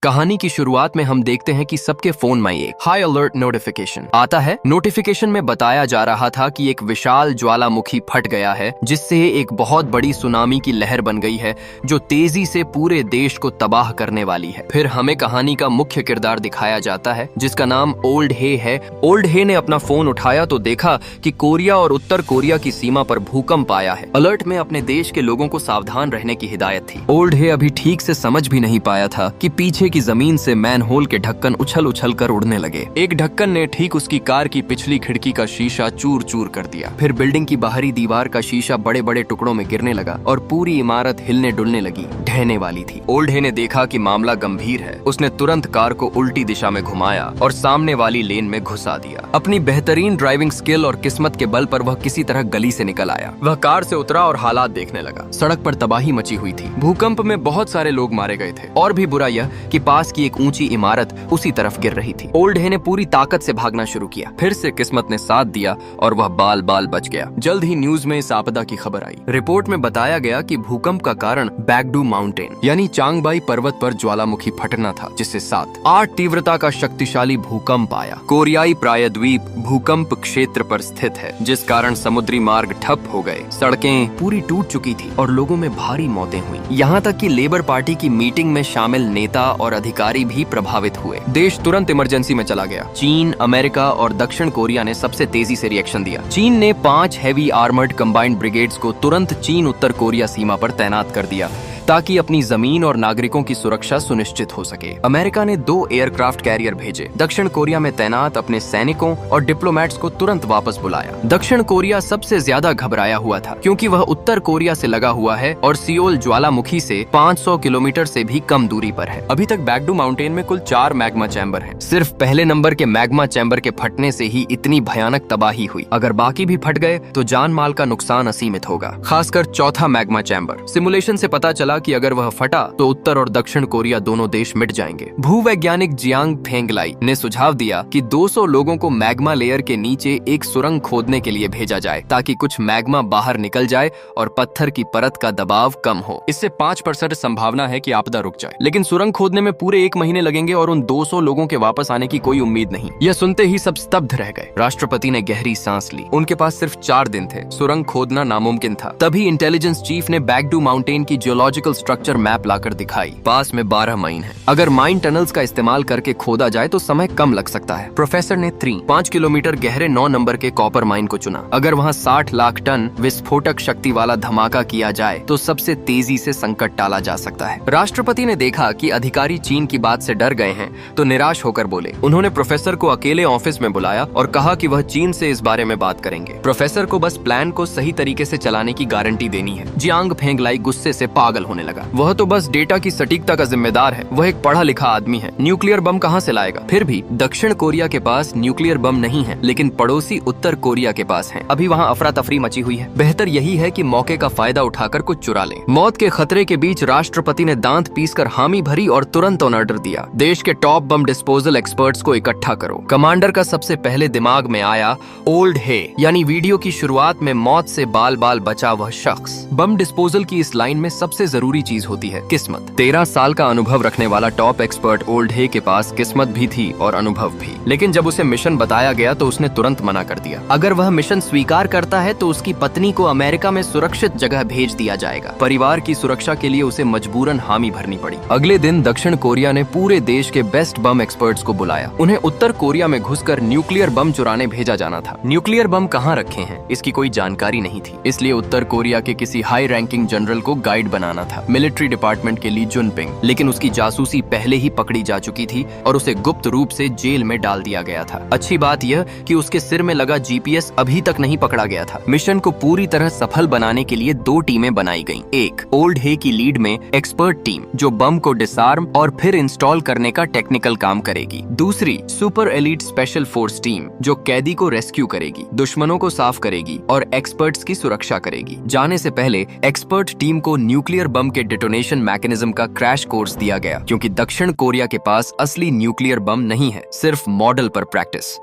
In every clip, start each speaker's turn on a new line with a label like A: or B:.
A: कहानी की शुरुआत में हम देखते हैं कि सबके फोन में एक हाई अलर्ट नोटिफिकेशन आता है। नोटिफिकेशन में बताया जा रहा था कि एक विशाल ज्वालामुखी फट गया है, जिससे एक बहुत बड़ी सुनामी की लहर बन गई है जो तेजी से पूरे देश को तबाह करने वाली है। फिर हमें कहानी का मुख्य किरदार दिखाया जाता है जिसका नाम ओल्ड हे है। ओल्ड हे ने अपना फोन उठाया तो देखा कि कोरिया और उत्तर कोरिया की सीमा पर भूकंप आया है। अलर्ट में अपने देश के लोगों को सावधान रहने की हिदायत थी। ओल्ड हे अभी ठीक से समझ भी नहीं पाया था कि पीछे की जमीन से मैनहोल के ढक्कन उछल उछल कर उड़ने लगे। एक ढक्कन ने ठीक उसकी कार की पिछली खिड़की का शीशा चूर चूर कर दिया। फिर बिल्डिंग की बाहरी दीवार का शीशा बड़े बड़े टुकड़ों में गिरने लगा और पूरी इमारत हिलने डुलने लगी, ढहने वाली थी। ओल्ड हे ने देखा कि मामला गंभीर है। उसने तुरंत कार को उल्टी दिशा में घुमाया और सामने वाली लेन में घुसा दिया। अपनी बेहतरीन ड्राइविंग स्किल और किस्मत के बल पर वह किसी तरह गली से निकल आया। वह कार से उतरा और हालात देखने लगा। सड़क पर तबाही मची हुई थी। भूकंप में बहुत सारे लोग मारे गए थे और भी बुरा यह कि पास की एक ऊंची इमारत उसी तरफ गिर रही थी। ओल्ड हे ने पूरी ताकत से भागना शुरू किया। फिर से किस्मत ने साथ दिया और वह बाल बाल बच गया। जल्द ही न्यूज में इस आपदा की खबर आई। रिपोर्ट में बताया गया कि भूकंप का कारण बैगडू माउंटेन यानी चांगबाई पर्वत पर ज्वालामुखी फटना था, जिससे 7.8 तीव्रता का शक्तिशाली भूकंप आया। कोरियाई प्रायद्वीप भूकंप क्षेत्र पर स्थित है, जिस कारण समुद्री मार्ग ठप हो गए, सड़कें पूरी टूट चुकी थी और लोगों में भारी मौतें हुई। यहाँ तक कि लेबर पार्टी की मीटिंग में शामिल नेता और अधिकारी भी प्रभावित हुए। देश तुरंत इमरजेंसी में चला गया। चीन, अमेरिका और दक्षिण कोरिया ने सबसे तेजी से रिएक्शन दिया। चीन ने 5 हेवी आर्मर्ड कंबाइंड ब्रिगेड्स को तुरंत चीन उत्तर कोरिया सीमा पर तैनात कर दिया ताकि अपनी जमीन और नागरिकों की सुरक्षा सुनिश्चित हो सके। अमेरिका ने 2 एयरक्राफ्ट कैरियर भेजे। दक्षिण कोरिया में तैनात अपने सैनिकों और डिप्लोमेट्स को तुरंत वापस बुलाया। दक्षिण कोरिया सबसे ज्यादा घबराया हुआ था क्योंकि वह उत्तर कोरिया से लगा हुआ है और सियोल ज्वालामुखी से 500 किलोमीटर से भी कम दूरी पर है। अभी तक बैगडू माउंटेन में कुल 4 मैग्मा चैम्बर हैं। सिर्फ पहले नंबर के मैग्मा चैम्बर के फटने से ही इतनी भयानक तबाही हुई। अगर बाकी भी फट गए तो जान माल का नुकसान असीमित होगा, खासकर चौथा मैग्मा चैम्बर। सिमुलेशन से पता चला कि अगर वह फटा तो उत्तर और दक्षिण कोरिया दोनों देश मिट जाएंगे। भूवैज्ञानिक जियांग फेंगलाई ने सुझाव दिया कि 200 लोगों को मैग्मा लेयर के नीचे एक सुरंग खोदने के लिए भेजा जाए ताकि कुछ मैग्मा बाहर निकल जाए और पत्थर की परत का दबाव कम हो। इससे 5% संभावना है कि आपदा रुक जाए, लेकिन सुरंग खोदने में पूरे 1 महीने लगेंगे और उन 200 लोगों के वापस आने की कोई उम्मीद नहीं। यह सुनते ही सब स्तब्ध रह गए। राष्ट्रपति ने गहरी सांस ली। उनके पास सिर्फ 4 दिन थे। सुरंग खोदना नामुमकिन था। तभी इंटेलिजेंस चीफ ने बैगडू माउंटेन की जियोलॉजिकल स्ट्रक्चर मैप लाकर दिखाई। पास में 12 माइन है। अगर माइन टनल्स का इस्तेमाल करके खोदा जाए तो समय कम लग सकता है। प्रोफेसर ने 5 किलोमीटर गहरे 9 नंबर के कॉपर माइन को चुना। अगर वहाँ 60 लाख टन विस्फोटक शक्ति वाला धमाका किया जाए तो सबसे तेजी से संकट टाला जा सकता है। राष्ट्रपति ने देखा कि अधिकारी चीन की बात से डर गए हैं तो निराश होकर बोले। उन्होंने प्रोफेसर को अकेले ऑफिस में बुलाया और कहा कि वह चीन से इस बारे में बात करेंगे। प्रोफेसर को बस प्लान को सही तरीके से चलाने की गारंटी देनी है। जियांग फेंगलाई गुस्से से पागल होने लगा। वह तो बस डेटा की सटीकता का जिम्मेदार है। वह एक पढ़ा लिखा आदमी है। न्यूक्लियर बम कहां से लाएगा? फिर भी दक्षिण कोरिया के पास न्यूक्लियर बम नहीं है, लेकिन पड़ोसी उत्तर कोरिया के पास है। अभी वहां अफरा तफरी मची हुई है। बेहतर यही है कि मौके का फायदा उठाकर कुछ चुरा ले। मौत के खतरे के बीच राष्ट्रपति ने दांत पीसकर हामी भरी और तुरंत ऑर्डर दिया। देश के टॉप बम डिस्पोजल एक्सपर्ट्स को इकट्ठा करो। कमांडर का सबसे पहले दिमाग में आया ओल्ड हे, यानी वीडियो की शुरुआत में मौत से बाल बाल बचा वह शख्स। बम डिस्पोजल की इस लाइन में सबसे जरूरी चीज होती है किस्मत। 13 साल का अनुभव रखने वाला टॉप एक्सपर्ट ओल्ड हे के पास किस्मत भी थी और अनुभव भी। लेकिन जब उसे मिशन बताया गया तो उसने तुरंत मना कर दिया। अगर वह मिशन स्वीकार करता है तो उसकी पत्नी को अमेरिका में सुरक्षित जगह भेज दिया जाएगा। परिवार की सुरक्षा के लिए उसे मजबूरन हामी भरनी पड़ी। अगले दिन दक्षिण कोरिया ने पूरे देश के बेस्ट बम एक्सपर्ट्स को बुलाया। उन्हें उत्तर कोरिया में घुसकर न्यूक्लियर बम चुराने भेजा जाना था। न्यूक्लियर बम कहाँ रखे हैं इसकी कोई जानकारी नहीं थी, इसलिए उत्तर कोरिया के किसी हाई रैंकिंग जनरल को गाइड बनाना था। मिलिट्री डिपार्टमेंट के ली जुनपिंग, लेकिन उसकी जासूसी पहले ही पकड़ी जा चुकी थी और उसे गुप्त रूप से जेल में डाल दिया गया था। अच्छी बात यह कि उसके सिर में लगा जीपीएस अभी तक नहीं पकड़ा गया था। मिशन को पूरी तरह सफल बनाने के लिए 2 टीमें बनाई गईं। एक ओल्ड हे की लीड में एक्सपर्ट टीम जो बम को डिसआर्म और फिर इंस्टॉल करने का टेक्निकल काम करेगी। दूसरी super elite special force team जो कैदी को रेस्क्यू करेगी, दुश्मनों को साफ करेगी और एक्सपर्ट्स की सुरक्षा करेगी। जाने से पहले एक्सपर्ट टीम को न्यूक्लियर बम के डिटोनेशन मैकेनिज्म का क्रैश कोर्स दिया गया, क्योंकि दक्षिण कोरिया के पास असली न्यूक्लियर बम नहीं है, सिर्फ मॉडल पर प्रैक्टिस।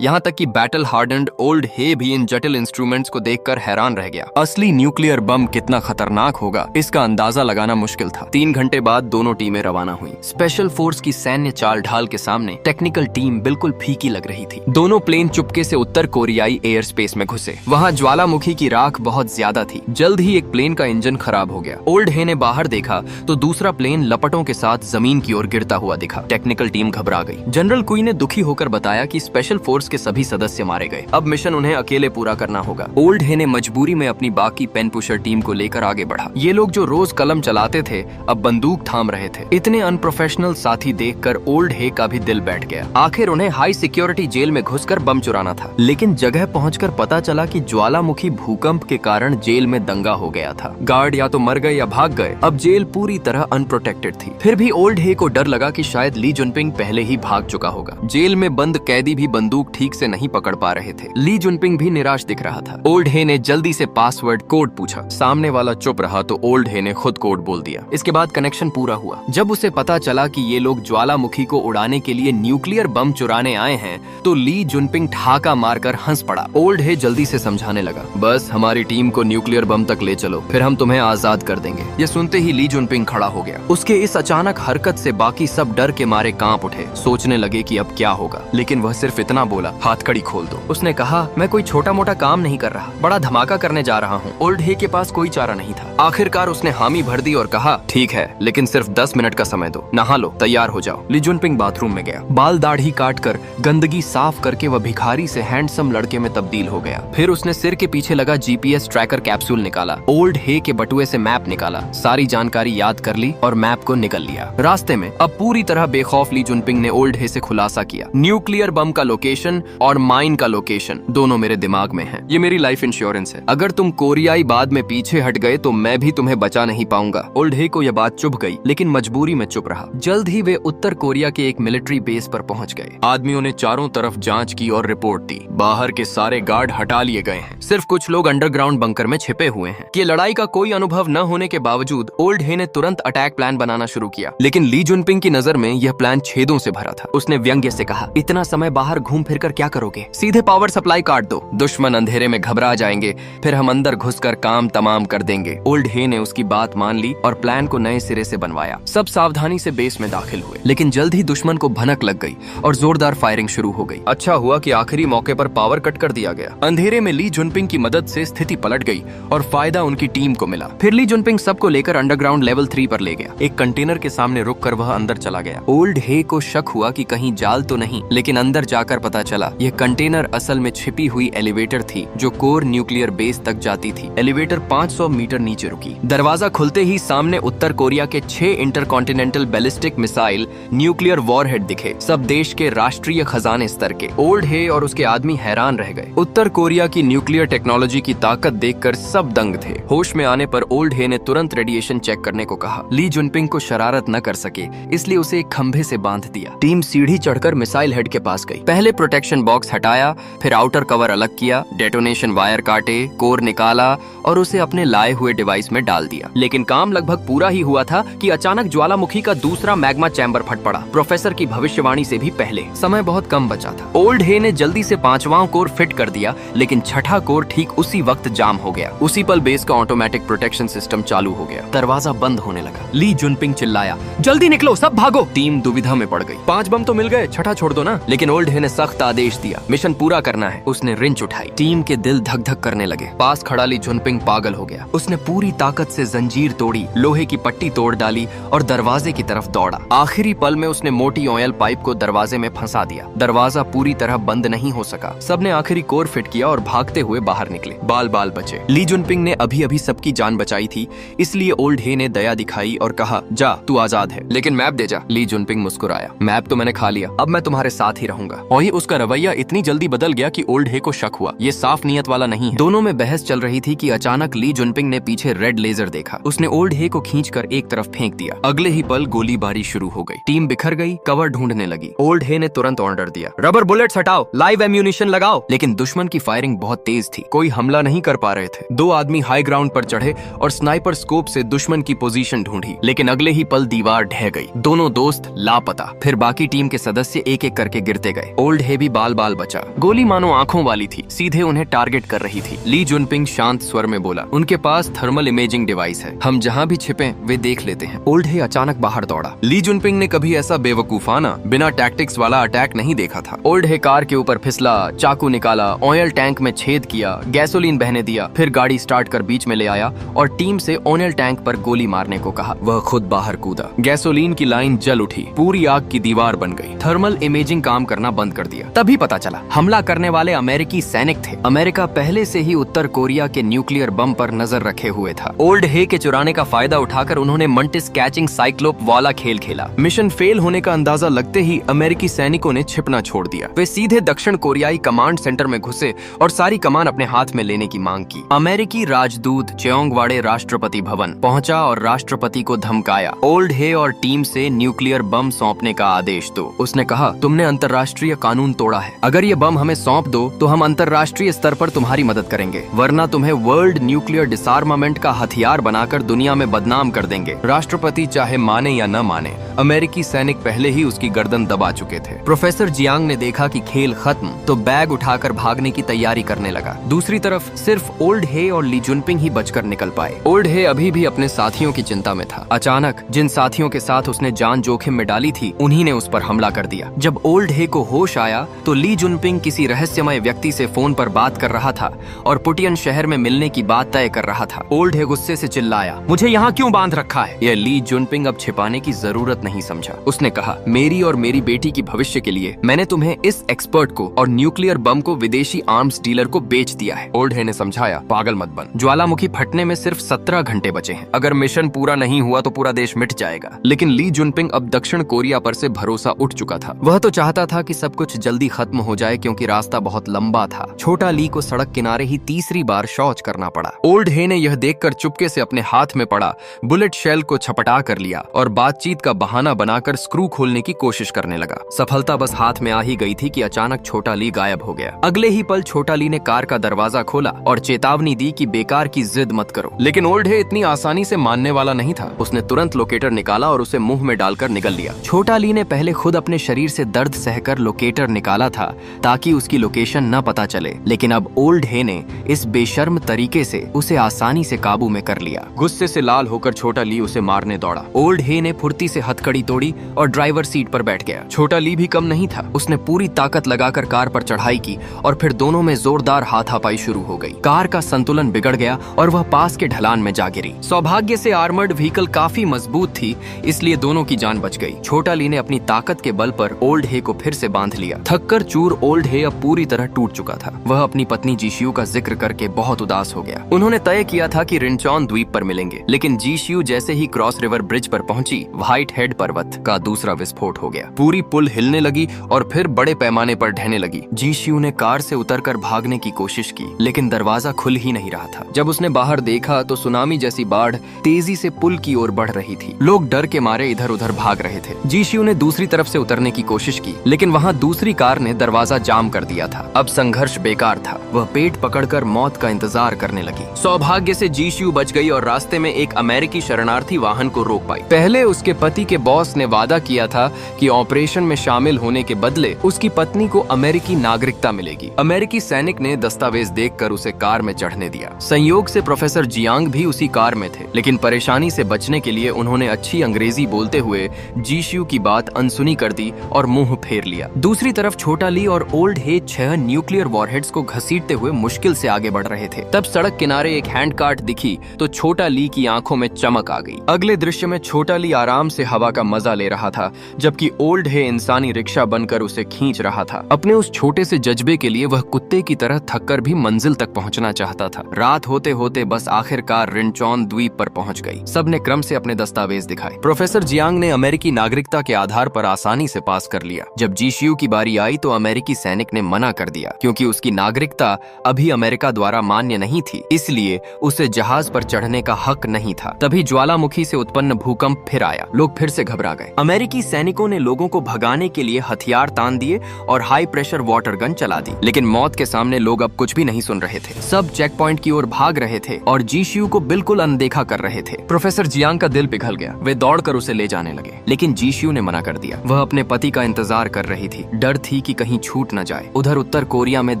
A: यहाँ तक कि बैटल हार्डन्ड ओल्ड हे भी इन जटिल इंस्ट्रूमेंट्स को देखकर हैरान रह गया। असली न्यूक्लियर बम कितना खतरनाक होगा इसका अंदाजा लगाना मुश्किल था। 3 घंटे बाद दोनों टीमें रवाना हुई। स्पेशल फोर्स की सैन्य चाल ढाल के सामने टेक्निकल टीम बिल्कुल फीकी लग रही थी। दोनों प्लेन चुपके से उत्तर कोरियाई एयर स्पेस में घुसे। वहाँ ज्वालामुखी की राख बहुत ज्यादा थी। जल्द ही एक प्लेन का इंजन खराब हो गया। ओल्ड हे ने बाहर देखा तो दूसरा प्लेन लपटों के साथ जमीन की ओर गिरता हुआ दिखा। टेक्निकल टीम घबरा गई। जनरल कुई ने दुखी होकर बताया कि स्पेशल फोर्स के सभी सदस्य मारे गए। अब मिशन उन्हें अकेले पूरा करना होगा। ओल्ड हे ने मजबूरी में अपनी बाकी पेन पुशर टीम को लेकर आगे बढ़ा। ये लोग जो रोज कलम चलाते थे अब बंदूक थाम रहे थे। इतने अनप्रोफेशनल साथी देखकर ओल्ड हे का भी दिल बैठ गया। आखिर उन्हें हाई सिक्योरिटी जेल में घुसकर बम चुराना था, लेकिन जगह पहुंचकर पता चला कि ज्वालामुखी भूकंप के कारण जेल में दंगा हो गया था। गार्ड या तो मर गए या भाग गए। अब जेल पूरी तरह अनप्रोटेक्टेड थी। फिर भी ओल्ड हे को डर लगा कि शायद ली जुनपिंग पहले ही भाग चुका होगा। जेल में बंद कैदी भी बंदूक ठीक से नहीं पकड़ पा रहे थे। ली जुनपिंग भी निराश दिख रहा था। ओल्ड हे ने जल्दी से पासवर्ड कोड पूछा। सामने वाला चुप रहा तो ओल्ड हे ने खुद कोड बोल दिया। इसके बाद कनेक्शन पूरा हुआ। जब उसे पता चला कि ये लोग ज्वालामुखी को उड़ाने के लिए न्यूक्लियर बम चुराने आए हैं तो ली जुनपिंग ठहाका मारकर हंस पड़ा। ओल्ड हे जल्दी से समझाने लगा, बस हमारी टीम को न्यूक्लियर बम तक ले चलो, फिर हम तुम्हें आजाद कर देंगे। ये सुनते ही ली जुनपिंग खड़ा हो गया। उसके इस अचानक हरकत से बाकी सब डर के मारे कांप उठे। सोचने लगे कि अब क्या होगा, लेकिन वह सिर्फ इतना बोला, हाथकड़ी खोल दो। उसने कहा, मैं कोई छोटा मोटा काम नहीं कर रहा, बड़ा धमाका करने जा रहा हूँ। ओल्ड हे के पास कोई चारा नहीं था। आखिरकार उसने हामी भर दी और कहा, ठीक है, लेकिन सिर्फ 10 मिनट का समय दो, नहा लो, तैयार हो जाओ। ली जुनपिंग बाथरूम में गया। बाल दाढ़ी काट कर गंदगी साफ करके वह भिखारी से हैंडसम लड़के में तब्दील हो गया। फिर उसने सिर के पीछे लगा जीपीएस ट्रैकर कैप्सूल निकाला। ओल्ड हे के बटुए से मैप निकाला, सारी जानकारी याद कर ली और मैप को निकल लिया। रास्ते में अब पूरी तरह बेखौफ ली जुनपिंग ने ओल्ड हे से खुलासा किया, न्यूक्लियर बम का लोकेशन और माइन का लोकेशन दोनों मेरे दिमाग में है। ये मेरी लाइफ इंश्योरेंस है। अगर तुम कोरियाई बाद में पीछे हट गए तो मैं भी तुम्हें बचा नहीं पाऊंगा। ओल्ड हे को यह बात चुभ गई, लेकिन मजबूरी में चुप रहा। जल्द ही वे उत्तर कोरिया के एक मिलिट्री बेस पर पहुंच गए। आदमियों ने चारों तरफ जांच की और रिपोर्ट दी। बाहर के सारे गार्ड हटा लिए गए हैं, सिर्फ कुछ लोग अंडरग्राउंड बंकर में छिपे हुए हैं। ये लड़ाई का कोई अनुभव न होने के बावजूद ओल्ड हे ने तुरंत अटैक प्लान बनाना शुरू किया, लेकिन ली जुनपिंग की नजर में यह प्लान छेदों से भरा था। उसने व्यंग्य से कहा, इतना समय बाहर घूम फिर कर क्या करोगे, सीधे पावर सप्लाई काट दो, दुश्मन अंधेरे में घबरा जाएंगे, फिर हम अंदर घुसकर काम तमाम कर देंगे। ओल्ड हे ने उसकी बात मान ली और प्लान को नए सिरे से बनवाया। सब सावधानी से बेस में दाखिल हुए, लेकिन जल्द ही दुश्मन को भनक लग गई और जोरदार फायरिंग शुरू हो गई। अच्छा हुआ कि आखिरी मौके पर पावर कट कर दिया गया। अंधेरे में ली जुनपिंग की मदद से स्थिति पलट गई और फायदा उनकी टीम को मिला। फिर ली जुनपिंग सबको लेकर अंडरग्राउंड लेवल 3 पर ले गया। एक कंटेनर के सामने रुककर वह अंदर चला गया। ओल्ड हे को शक हुआ कि कहीं जाल तो नहीं, लेकिन अंदर जाकर पता चला यह कंटेनर असल में छिपी हुई एलिवेटर थी जो कोर न्यूक्लियर बेस तक जाती थी। एलिवेटर 500 मीटर नीचे रुकी। दरवाजा खुलते ही सामने उत्तर कोरिया के 6 intercontinental ballistic missile nuclear warhead दिखे, सब देश के राष्ट्रीय खजाने स्तर के। ओल्ड हे और उसके आदमी हैरान रह गए। उत्तर कोरिया की न्यूक्लियर टेक्नोलॉजी की ताकत देखकर सब दंग थे। होश में आने पर ओल्ड हे ने तुरंत रेडिएशन चेक करने को कहा। ली जुनपिंग को शरारत न कर सके, इसलिए उसे एक खंभे से बांध दिया। टीम सीढ़ी चढ़कर मिसाइल हेड के पास गई। पहले प्रोटेक्शन बॉक्स हटाया, फिर आउटर कवर अलग किया, डेटोनेशन वायर काटे, कोर निकाला और उसे अपने लाए हुए डिवाइस में डाल दिया। लेकिन काम लगभग पूरा ही हुआ था कि अचानक ज्वालामुखी का दूसरा मैग्मा चैम्बर फट पड़ा, प्रोफेसर की भविष्यवाणी से भी पहले। समय बहुत कम बचा था। ओल्ड हे ने जल्दी से 5वां कोर फिट कर दिया, लेकिन 6ठा कोर ठीक उसी वक्त जाम हो गया। उसी पल बेस का ऑटोमेटिक प्रोटेक्शन सिस्टम चालू हो गया। दरवाजा बंद होने लगा। ली जुनपिंग चिल्लाया, जल्दी निकलो, सब भागो। टीम दुविधा में पड़ गई। 5 बम तो मिल गए, 6ठा छोड़ दो ना। लेकिन ओल्ड हे ने सख्त आदेश दिया, मिशन पूरा करना है। उसने रिंच उठाई। टीम के दिल धक धक करने लगे। पास खड़ा ली जुनपिंग पागल हो गया। उसने पूरी ताकत से जंजीर तोड़ी, लोहे की पट्टी तोड़ डाली और दरवाजे की तरफ दौड़ा। आखिरी पल में उसने मोटी ऑयल पाइप को दरवाजे में फंसा दिया। दरवाजा पूरी तरह बंद नहीं हो सका। सबने आखिरी कोर फिट किया और भागते हुए बाहर निकले। बाल बाल बचे। ली जुनपिंग ने अभी अभी सबकी जान बचाई थी, इसलिए ओल्ड हे ने दया दिखाई और कहा, जा तू आजाद है, लेकिन मैप दे जा। ली जुनपिंग मुस्कुराया, मैप तो मैंने खा लिया, अब मैं तुम्हारे साथ ही रहूंगा। और ये उसका रवैया इतनी जल्दी बदल गया कि ओल्ड हे को शक हुआ, ये साफ नियत वाला नहीं है। दोनों में बहस चल रही थी कि अचानक ली जुनपिंग ने पीछे रेड लेजर देखा। उसने ओल्ड हे को खींचकर एक तरफ फेंक दिया। अगले ही पल गोलीबारी शुरू हो गई। टीम बिखर गई, कवर ढूंढने लगी। ओल्ड हे ने तुरंत ऑर्डर दिया, रबर बुलेट्स हटाओ, लाइव एम्यूनिशन लगाओ। लेकिन दुश्मन की फायरिंग बहुत तेज थी, कोई हमला नहीं कर पा रहे थे। 2 आदमी हाई ग्राउंड पर चढ़े और स्नाइपर स्कोप से दुश्मन की पोजीशन ढूंढी, लेकिन अगले ही पल दीवार ढह गई। दोनों दोस्त लापता। फिर बाकी टीम के सदस्य एक एक करके गिरते गए। ओल्ड हे भी बाल बाल बचा। गोली मानो आंखों वाली थी, सीधे उन्हें टारगेट कर रही थी। ली जुनपिंग शांत स्वर में बोला, उनके पास थर्मल इमेजिंग डिवाइस है, हम जहाँ भी छिपे वे देख लेते हैं। ओल्ड हे अचानक बाहर दौड़ा। ली जुनपिंग ने कभी ऐसा बेवकूफाना बिना टैक्टिक्स वाला अटैक नहीं देखा था। ओल्ड हे कार के ऊपर फिसला, चाकू निकाला, ऑयल टैंक में छेद किया, गैसोलीन बहने दिया, फिर गाड़ी स्टार्ट कर बीच में ले आया और टीम से ऑयल टैंक पर गोली मारने को कहा। वह खुद बाहर कूदा। गैसोलीन की लाइन जल उठी, पूरी आग की दीवार बन गई। थर्मल इमेजिंग काम करना बंद कर दिया। तभी पता चला हमला करने वाले अमेरिकी सैनिक थे। अमेरिका पहले से ही उत्तर कोरिया के न्यूक्लियर बम पर नजर रखे हुए था। ओल्ड हे के चुराने का फायदा उठाकर उन्होंने मंटिस कैचिंग साइक्लोप वाला खेल खेला। मिशन फेल होने का अंदाजा लगते ही अमेरिकी सैनिकों ने छिपना छोड़ दिया। वे सीधे दक्षिण कोरियाई कमांड सेंटर में घुसे और सारी कमान अपने हाथ में लेने की मांग की। अमेरिकी राजदूत चेओंगवाड़े राष्ट्रपति भवन पहुंचा और राष्ट्रपति को धमकाया, ओल्ड हे और टीम से न्यूक्लियर बम सौंपने का आदेश दो। उसने कहा, तुमने अंतर्राष्ट्रीय कानून तोड़ा है, अगर ये बम हमें सौंप दो तो हम अंतर्राष्ट्रीय स्तर पर तुम्हारी मदद करेंगे, वरना तुम्हें वर्ल्ड न्यूक्लियर डिसआर्मामेंट का हथियार बनाकर दुनिया में बदनाम कर देंगे। राष्ट्रपति चाहे माने या न माने, अमेरिकी सैनिक पहले ही उसकी गर्दन दबा चुके थे। प्रोफेसर जियांग ने देखा कि खेल खत्म तो बैग उठाकर भागने की तैयारी करने लगा। दूसरी तरफ सिर्फ ओल्ड हे और ली जुनपिंग ही बचकर निकल पाए। ओल्ड हे अभी भी अपने साथियों की चिंता में था। अचानक जिन साथियों के साथ उसने जान जोखिम में डाली थी उन्हीं ने उस पर हमला कर दिया। जब ओल्ड हे को होश आया तो ली जुनपिंग किसी रहस्यमय व्यक्ति से फोन पर बात कर रहा था और पुटियन शहर में मिलने की बात तय कर रहा था। ओल्ड हे गुस्से से चिल्लाया, मुझे यहाँ क्यों बांध रखा है? यह ली जुनपिंग अब छिपाने की जरूरत नहीं समझा। उसने कहा, मेरी और मेरी बेटी की भविष्य के लिए मैंने तुम्हें इस एक्सपर्ट को और न्यूक्लियर बम को विदेशी आर्म्स डीलर को बेच दिया है। ओल्ड हे ने समझाया, पागल मत बन, ज्वालामुखी फटने में सिर्फ 17 घंटे बचे हैं। अगर मिशन पूरा नहीं हुआ तो पूरा देश मिट जाएगा। लेकिन ली जुनपिंग अब दक्षिण कोरिया पर से भरोसा उठ चुका था। वह तो चाहता था कि सब कुछ जल्दी खत्म हो जाए क्योंकि रास्ता बहुत लंबा था। छोटा ली को सड़क किनारे ही तीसरी बार शौच करना पड़ा। ओल्ड हे ने यह देखकर चुपके से अपने हाथ में पड़ा बुलेट शेल को छपटा कर लिया और बातचीत का बहाना बनाकर स्क्रू खोलने की कोशिश करने लगा। सफलता बस हाथ में आ ही गई थी कि अचानक छोटा ली गायब हो गया। अगले ही पल छोटा ली ने कार का दरवाजा खोला और चेतावनी दी कि बेकार की जिद मत करो। लेकिन ओल्ड हे इतनी आसानी से मानने वाला नहीं था। उसने तुरंत लोकेटर निकाला और उसे मुंह में डालकर निगल लिया। छोटा ली ने पहले खुद अपने शरीर से दर्द सहकर लोकेटर निकाला था ताकि उसकी लोकेशन न पता चले, लेकिन अब ओल्ड हे ने इस बेशर्म तरीके से उसे आसानी से काबू में कर लिया। गुस्से से लाल होकर छोटा ली उसे मारने दौड़ा। ओल्ड हे ने फुर्ती से हथकड़ी तोड़ी और ड्राइवर सीट पर बैठ गया। छोटा ली भी कम नहीं था। उसने पूरी ताकत लगाकर कार पर चढ़ाई की और फिर दोनों में जोरदार हाथापाई शुरू हो गई। कार का संतुलन बिगड़ गया और वह पास के ढलान में जा गिरी। सौभाग्य से आर्मर्ड व्हीकल काफी मजबूत थी, इसलिए दोनों की जान बच गई। छोटा ली ने अपनी ताकत के बल पर ओल्ड हे को फिर से बांध लिया। थककर चूर ओल्ड हे अब पूरी तरह टूट चुका था। वह अपनी पत्नी जीशियू का जिक्र करके बहुत उदास हो गया। उन्होंने तय किया था कि रिंचॉन द्वीप पर मिलेंगे, लेकिन जीशियू जैसे ही क्रॉस रिवर ब्रिज पर पहुंची, व्हाइट हेड पर्वत का दूसरा विस्फोट हो गया। पूरी पुल हिलने लगी और फिर बड़े पैमाने पर ढहने लगी। जीशियू ने कार से उतरकर भागने की कोशिश की, लेकिन दरवाजा खुल ही नहीं रहा था। जब उसने बाहर देखा तो सुनामी जैसी बाढ़ तेजी से पुल की ओर बढ़ रही थी। लोग डर के मारे इधर उधर भाग रहे थे। जीशियू ने दूसरी तरफ से उतरने की कोशिश की, लेकिन वहाँ दूसरी कार ने दरवाजा जाम कर दिया था। अब संघर्ष बेकार था। वह पेट पकड़कर मौत का इंतजार करने लगी। सौभाग्य से जीशियू बच गई और रास्ते में एक अमेरिकी शरणार्थी वाहन को रोक पाई। पहले उसके पति के बॉस ने वादा किया था कि ऑपरेशन में शामिल होने के बदले उसकी पत्नी को अमेरिकी नागरिकता मिलेगी। अमेरिकी सैनिक ने दस्तावेज देखकर उसे कार में चढ़ने दिया। संयोग से प्रोफेसर जियांग भी उसी कार में थे, लेकिन परेशानी से बचने के लिए उन्होंने अच्छी अंग्रेजी बोलते हुए जीशियू की बात अनसुनी कर दी और मुंह फेर लिया। दूसरी तरफ छोटा ली और ओल्ड हे 6 न्यूक्लियर वॉरहेड्स को घसीटते हुए मुश्किल से आगे बढ़ रहे थे। तब सड़क किनारे एक हैंड कार्ट दिखी तो छोटा ली की आंखों में चमक आ गई। अगले दृश्य में छोटा ली आराम से हवा का मजा ले रहा था, जबकि ओल्ड हे इंसानी रिक्शा बनकर उसे खींच रहा था। अपने उस छोटे से जज्बे के लिए वह कुत्ते की तरह थककर भी मंजिल तक पहुंचना चाहता था। रात होते होते बस आखिरकार रिंचॉन द्वीप पर पहुंच गई। सबने क्रम से अपने दस्तावेज दिखाए। प्रोफेसर जियांग ने अमेरिकी नागरिकता के आधार पर आसानी से पास कर लिया। जब जीशियू की बारी आई तो अमेरिकी सैनिक ने मना कर दिया, क्योंकि उसकी नागरिकता अभी अमेरिका द्वारा मान्य नहीं थी, इसलिए उसे जहाज पर चढ़ने का हक नहीं था। तभी ज्वालामुखी से उत्पन्न भूकंप फिर आया। लोग फिर से घबरा गए। अमेरिकी सैनिकों ने लोगों को भगाने के लिए हथियार तान दिए और हाई प्रेशर वाटर गन चला दी, लेकिन मौत के सामने लोग अब कुछ भी नहीं सुन रहे थे। सब चेक पॉइंट की ओर भाग रहे थे और जीशियू को बिल्कुल अनदेखा कर रहे थे। प्रोफेसर जियांग का दिल पिघल गया। वे दौड़कर उसे ले जाने लगे, लेकिन जीशियू ने मना कर दिया। वह अपने पति का इंतजार कर रही थी। डर थी थी कि कहीं छूट न जाए। उधर उत्तर कोरिया में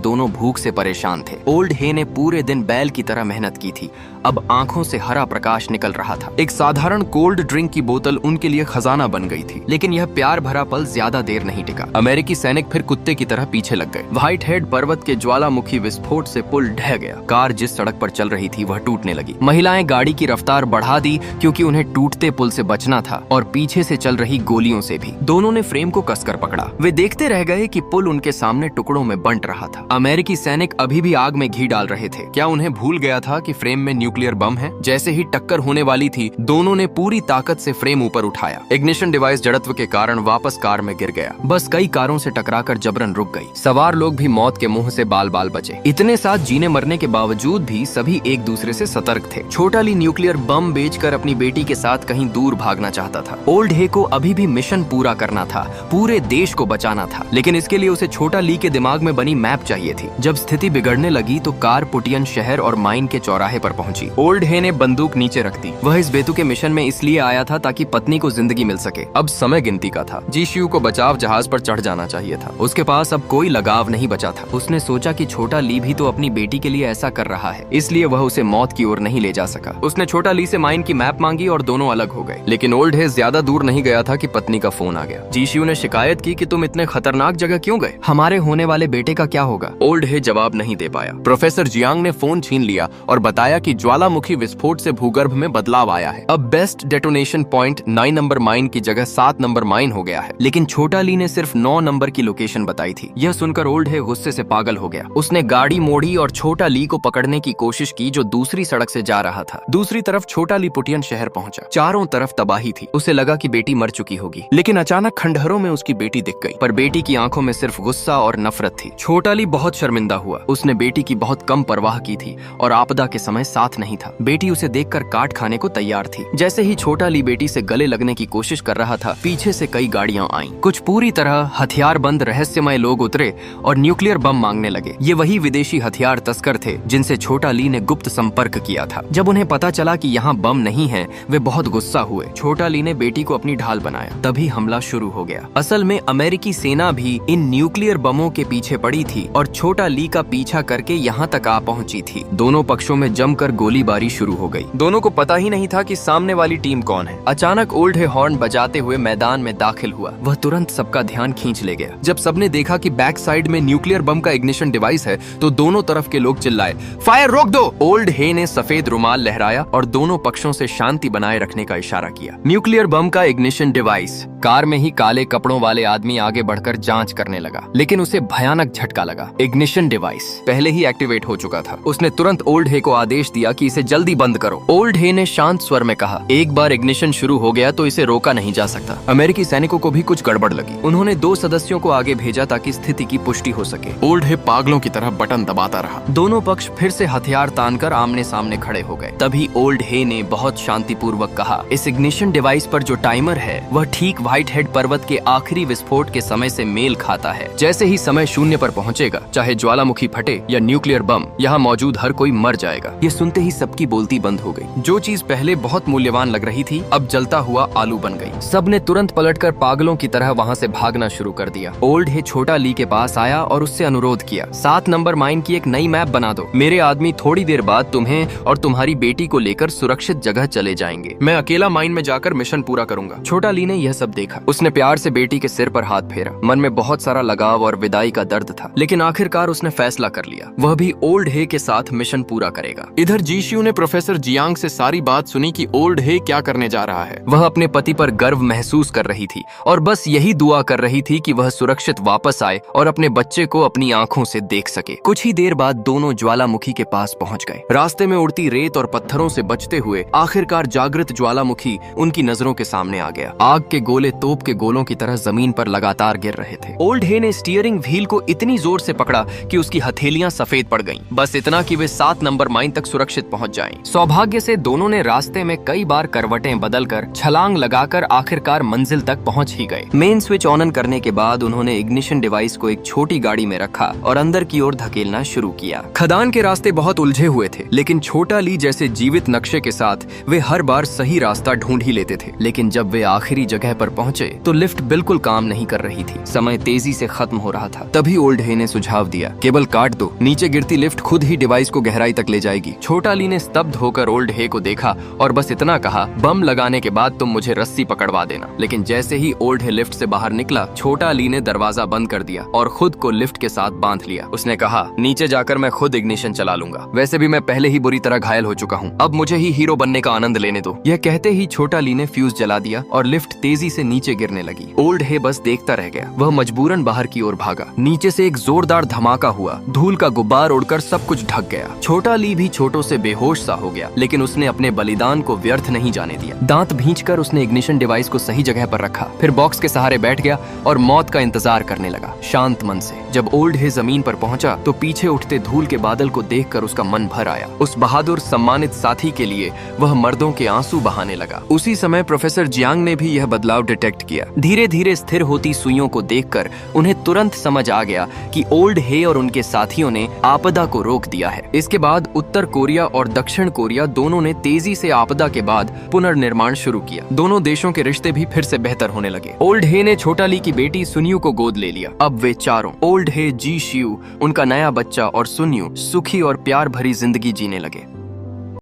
A: दोनों भूख से परेशान थे। ओल्ड हे ने पूरे दिन बैल की तरह मेहनत की थी। अब आंखों से हरा प्रकाश निकल रहा था। एक साधारण कोल्ड ड्रिंक की बोतल उनके लिए खजाना बन गई थी। लेकिन यह प्यार भरा पल ज्यादा देर नहीं टिका। अमेरिकी सैनिक फिर कुत्ते की तरह पीछे लग गए। व्हाइट हेड पर्वत के ज्वालामुखी विस्फोट से पुल ढह गया। कार जिस सड़क पर चल रही थी वह टूटने लगी। महिलाएं गाड़ी की रफ्तार बढ़ा दी क्योंकि उन्हें टूटते पुल से बचना था और पीछे से चल रही गोलियों से भी। दोनों ने फ्रेम को कसकर पकड़ा। वे देखते रह गए कि पुल उनके सामने टुकड़ों में बंट रहा था। अमेरिकी सैनिक अभी भी आग में घी डाल रहे थे। क्या उन्हें भूल गया था कि फ्रेम में न्यूक्लियर बम है? जैसे ही टक्कर होने वाली थी, दोनों ने पूरी ताकत से फ्रेम ऊपर उठाया। इग्निशन डिवाइस जड़त्व के कारण वापस कार में गिर गया। बस कई कारों से टकराकर जबरन रुक गई। सवार लोग भी मौत के मुंह से बाल बाल बचे। इतने साथ जीने मरने के बावजूद भी सभी एक दूसरे से सतर्क थे। छोटा ली न्यूक्लियर बम बेचकर अपनी बेटी के साथ कहीं दूर भागना चाहता था। ओल्ड हे को अभी भी मिशन पूरा करना था, पूरे देश को बचाना था। लेकिन इसके लिए उसे छोटा ली के दिमाग में बनी मैप चाहिए थी। जब स्थिति बिगड़ने लगी तो कार पुटियन शहर और माइन के चौराहे पर पहुंची। ओल्ड हे ने बंदूक नीचे रख दी। वह इस बेतुके मिशन में इसलिए आया था ताकि पत्नी को जिंदगी मिल सके। अब समय गिनती का था। जीशियू को बचाव जहाज पर चढ़ जाना चाहिए था। उसके पास अब कोई लगाव नहीं बचा था। उसने सोचा कि छोटा ली भी तो अपनी बेटी के लिए ऐसा कर रहा है, इसलिए वह उसे मौत की ओर नहीं ले जा सका। उसने छोटा ली से माइन की मैप मांगी और दोनों अलग हो गए। लेकिन ओल्ड हे ज्यादा दूर नहीं गया था कि पत्नी का फोन आ गया। जीशियू ने शिकायत की कि तुम इतने खतरनाक जगह क्यों गए? हमारे होने वाले बेटे का क्या होगा? ओल्ड हे जवाब नहीं दे पाया। प्रोफेसर जियांग ने फोन छीन लिया और बताया कि ज्वालामुखी विस्फोट से भूगर्भ में बदलाव आया है। अब best detonation point 9 number mine की जगह 7 नंबर माइन हो गया है। लेकिन छोटा ली ने सिर्फ 9 नंबर की लोकेशन बताई थी। यह सुनकर ओल्ड हे गुस्से से पागल हो गया। उसने गाड़ी मोड़ी और छोटा ली को पकड़ने की कोशिश की जो दूसरी सड़क से जा रहा था। दूसरी तरफ छोटा ली पुटियन शहर पहुंचा। चारों तरफ तबाही थी। उसे लगा कि बेटी मर चुकी होगी। लेकिन अचानक खंडहरों में उसकी बेटी दिख गई। पर बेटी की आंखों में सिर्फ गुस्सा और नफरत थी। छोटा ली बहुत शर्मिंदा हुआ। उसने बेटी की बहुत कम परवाह की थी और आपदा के समय साथ नहीं था। बेटी उसे देखकर काट खाने को तैयार थी। जैसे ही छोटा ली बेटी से गले लगने की कोशिश कर रहा था, पीछे से कई गाड़ियां आईं। कुछ पूरी तरह हथियारबंद रहस्यमय लोग उतरे और न्यूक्लियर बम मांगने लगे। ये वही विदेशी हथियार तस्कर थे जिनसे छोटा ली ने गुप्त संपर्क किया था। जब उन्हें पता चला कि यहाँ बम नहीं है, वे बहुत गुस्सा हुए। छोटा ली ने बेटी को अपनी ढाल बनाया। तभी हमला शुरू हो गया। असल में अमेरिकी सेना भी इन न्यूक्लियर बमों के पीछे पड़ी थी और छोटा ली का पीछा करके यहाँ तक आ पहुंची थी। दोनों पक्षों में जमकर गोलीबारी शुरू हो गई। दोनों को पता ही नहीं था कि सामने वाली टीम कौन है। अचानक ओल्ड हे हॉर्न बजाते हुए मैदान में दाखिल हुआ। वह तुरंत सबका ध्यान खींच ले गया। जब सबने देखा कि बैक साइड में न्यूक्लियर बम का इग्निशन डिवाइस है तो दोनों तरफ के लोग चिल्लाए, फायर रोक दो। ओल्ड हे ने सफेद रुमाल लहराया और दोनों पक्षों से शांति बनाए रखने का इशारा किया। न्यूक्लियर बम का इग्निशन डिवाइस। कार में ही काले कपड़ों वाले आदमी आगे बढ़कर जांच करने लगा, लेकिन उसे भयानक झटका लगा। इग्निशन डिवाइस पहले ही एक्टिवेट हो चुका था। उसने तुरंत ओल्ड हे को आदेश दिया कि इसे जल्दी बंद करो। ओल्ड हे ने शांत स्वर में कहा, एक बार इग्निशन शुरू हो गया तो इसे रोका नहीं जा सकता। अमेरिकी सैनिकों को भी कुछ गड़बड़ लगी। उन्होंने 2 सदस्यों को आगे भेजा ताकि स्थिति की पुष्टि हो सके। ओल्ड हे पागलों की तरह बटन दबाता रहा। दोनों पक्ष फिर से हथियार तानकर आमने सामने खड़े हो गए। तभी ओल्ड हे ने बहुत शांतिपूर्वक कहा, इस इग्निशन डिवाइस पर जो टाइमर है वह ठीक व्हाइट हेड पर्वत के आखिरी विस्फोट के समय से मेल खाता है। जैसे ही समय 0 पर पहुंचेगा, चाहे ज्वालामुखी फटे या न्यूक्लियर बम, यहाँ मौजूद हर कोई मर जाएगा। ये सुनते ही सबकी बोलती बंद हो गई। जो चीज पहले बहुत मूल्यवान लग रही थी अब जलता हुआ आलू बन गई। सबने तुरंत पलटकर पागलों की तरह वहाँ से भागना शुरू कर दिया। ओल्ड हे छोटा ली के पास आया और उससे अनुरोध किया, 7 नंबर माइन की एक नई मैप बना दो। मेरे आदमी थोड़ी देर बाद तुम्हें और तुम्हारी बेटी को लेकर सुरक्षित जगह चले जाएंगे। मैं अकेला माइन में जाकर मिशन पूरा करूंगा। छोटा ली ने यह सब देखा। उसने प्यार से बेटी के सिर पर हाथ फेरा। मन में बहुत सारा लगाव और विदाई का दर्द था, लेकिन आखिरकार उसने फैसला कर लिया, वह भी ओल्ड हे के साथ मिशन पूरा करेगा। इधर जीशियू ने प्रोफेसर जियांग से सारी बात सुनी कि ओल्ड हे क्या करने जा रहा है। वह अपने पति पर गर्व महसूस कर रही थी और बस यही दुआ कर रही थी कि वह सुरक्षित वापस आए और अपने बच्चे को अपनी आंखों से देख सके। कुछ ही देर बाद दोनों ज्वालामुखी के पास पहुंच गए। रास्ते में उड़ती रेत और पत्थरों से बचते हुए आखिरकार जागृत ज्वालामुखी उनकी नजरों के सामने आ गया। आग के गोले तोप के गोलों की तरह जमीन पर लगातार गिर रहे थे। ओल्ड हे ने स्टीयरिंग व्हील को इतनी जोर से पकड़ा कि उसकी हथेलियां सफेद पड़ गईं। बस इतना कि वे 7 नंबर माइन तक सुरक्षित पहुंच जाएं। सौभाग्य से दोनों ने रास्ते में कई बार करवटें बदलकर छलांग लगाकर आखिरकार मंजिल तक पहुंच ही गए। मेन स्विच ऑन करने के बाद उन्होंने इग्निशन डिवाइस को एक छोटी गाड़ी में रखा और अंदर की ओर धकेलना शुरू किया। खदान के रास्ते बहुत उलझे हुए थे, लेकिन छोटा ली जैसे जीवित नक्शे के साथ वे हर बार सही रास्ता ढूंढ ही लेते थे। लेकिन जब वे आखिरी जगह पर पहुंचे तो लिफ्ट बिल्कुल काम नहीं कर रही थी। समय तेजी से खत्म हो रहा था। तभी ओल्ड हे ने सुझाव दिया, केबल काट दो, नीचे गिरती लिफ्ट खुद ही डिवाइस को गहराई तक ले जाएगी। छोटा ली ने स्तब्ध होकर ओल्ड हे को देखा और बस इतना कहा, बम लगाने के बाद तुम मुझे रस्सी पकड़वा देना। लेकिन जैसे ही ओल्ड हे लिफ्ट से बाहर निकला, छोटा ली ने दरवाजा बंद कर दिया और खुद को लिफ्ट के साथ बांध लिया। उसने कहा, नीचे जाकर मैं खुद इग्निशन चला लूंगा, वैसे भी मैं पहले ही बुरी तरह घायल हो चुका हूँ, अब मुझे ही हीरो बनने का आनंद लेने दो। यह कहते ही छोटा ली ने फ्यूज जला दिया और लिफ्ट तेजी से नीचे गिरने लगी। ओल्ड हे बस देखता रह गया। वह मजबूरन बाहर की ओर भागा। नीचे से एक जोरदार धमाका हुआ, धूल का गुब्बार उड़कर सब कुछ ढक गया। छोटा ली भी छोटों से बेहोश सा हो गया, लेकिन उसने अपने बलिदान को व्यर्थ नहीं जाने दिया। दांत भींचकर उसने इग्निशन डिवाइस को सही जगह पर रखा, फिर बॉक्स के सहारे बैठ गया और मौत का इंतजार करने लगा शांत मन से। जब ओल्ड हे जमीन पर पहुंचा तो पीछे उठते धूल के बादल को देखकर उसका मन भर आया। उस बहादुर सम्मानित साथी के लिए वह मर्दों के आंसू बहाने लगा। उसी समय प्रोफेसर जियांग ने भी यह बदलाव डिटेक्ट किया। धीरे धीरे स्थिर होती सुइयों को देखकर उन्हें तुरंत समझ आ गया कि ओल्ड हे और उनके साथियों ने आपदा को रोक दिया है। इसके बाद उत्तर कोरिया और दक्षिण कोरिया दोनों ने तेजी से आपदा के बाद पुनर्निर्माण शुरू किया। दोनों देशों के रिश्ते भी फिर से बेहतर होने लगे। ओल्ड हे ने छोटा ली की बेटी सुन्यू को गोद ले लिया। अब वे चारों, ओल्ड हे, जी शियू, उनका नया बच्चा और सुन्यू, सुखी और प्यार भरी जिंदगी जीने लगे।